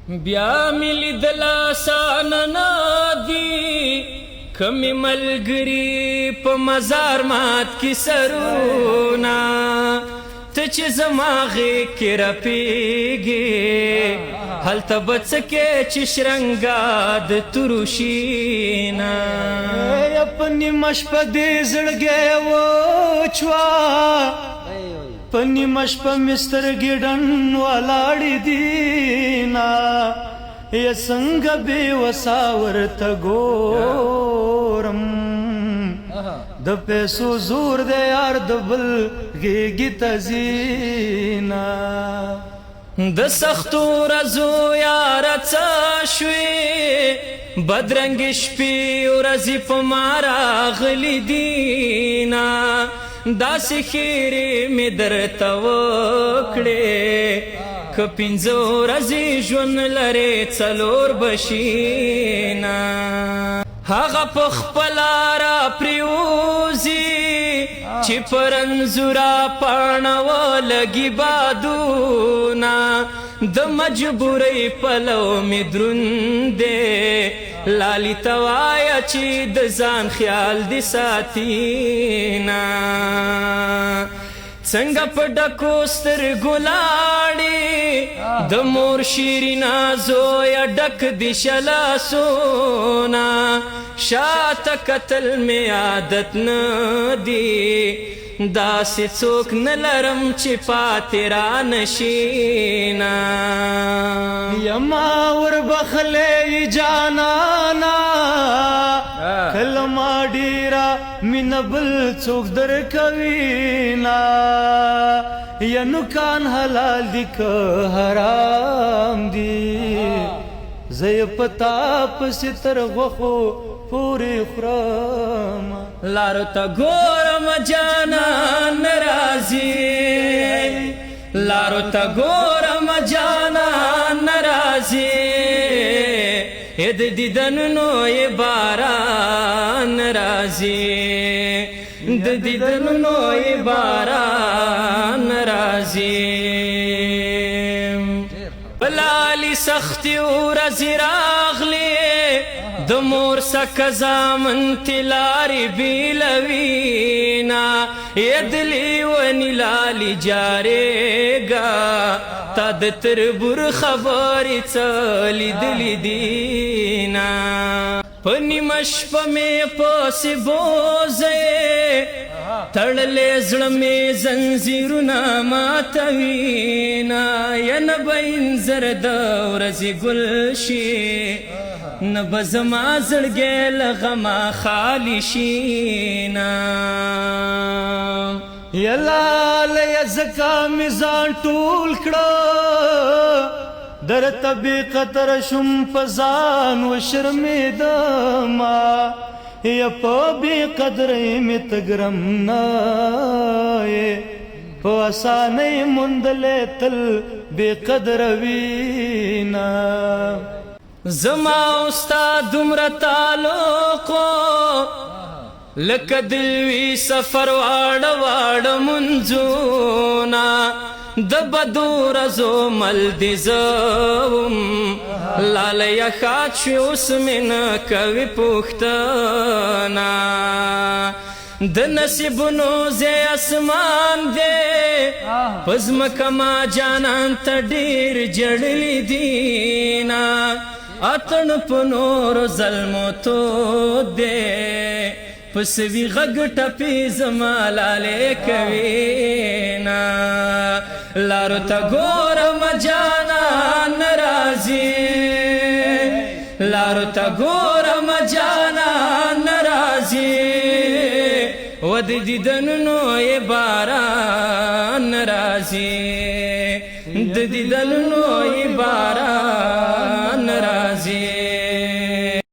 بیا می لیدل آسانه نه دي کمی ملګري په مزار مات کې سرونه ته چې زما غېږ کې رپېږې هلته به څه کې چې شرنګا د تروشینه په نیمه شپه دې زړګی وچوه په نیمه شپه مې سترګې ډن ولاړې دينا یا څنګه بې وسا ورته ګورم د پیسو زور دی یار د بل غېږې ته ځينا د سختو ورځو یاره څه شوې بدرنګې شپې ورځې په ما راغلي دينا داسې خیرې مې درته وکړې که پنځه ورځې ژوند لرې څلور بشینه هغه په خپله راپرېوځي چې پر انځوره پاڼه ولګي بادونه د مجبورۍ پلو مې دروند دی لالي ته وایه چې د ځان خیال دې ساتینه څنګه په ډکو سترګو لاړې د مور شیرینا زویه ډک دې شلاسونه شاته کتل مې عادت نه دي داسې څوک نه لرم چې پاتې رانشینه یما وربخلې جانانا کله ما ډېره مینه بل څوک درکوینا یا نوکان حلال دي که حرام دي زه یې پتا پسې تر غوښو پورې خورم لارو ته ګورم جانان راځي لارو ته ګورم جانان راځي د دیدنونو یې باران راځي د دیدنونو یې باران راځي بلالي سختي ورځې راغلې د مور څخه زامن تلارې بیلوینا یدلی ونی لالي جارېږه تا د تربور خبرې څه لیدلې دينا په نیمه شپه مې پسې بوځې تړلې زړه مې زنځیرونه ماتوینا یا نه به انځر د ورځې ګل شي نه به زما زړګی له غمه خالي شينا یا لاله زکا مې ځان ټول کړه درته بې قدره شوم په ځان وشرمېدمه یا په بې قدرۍ مې تګرم نه یې په اسانۍ موندلې تل بې قدره وینا زما ستا دومره تعلقو لکه دلوي سفر واړه واړه منځونه د بدو ورځو مل دې زه وم لاله یخات شوې اوس مې نه کوي پوښتنه د نصیبونو ځای اسمان دی په ځمکه ما جانان ته ډېر جړلي دينا اتن په نورو ظلمو تود دی پسوی غږ ټپې زما لالې کوینا لارو ته ګورم جانان راځي لارو ته ګورم جانان راځي و د دیدنونو یې باران راځي د دیدنونو یې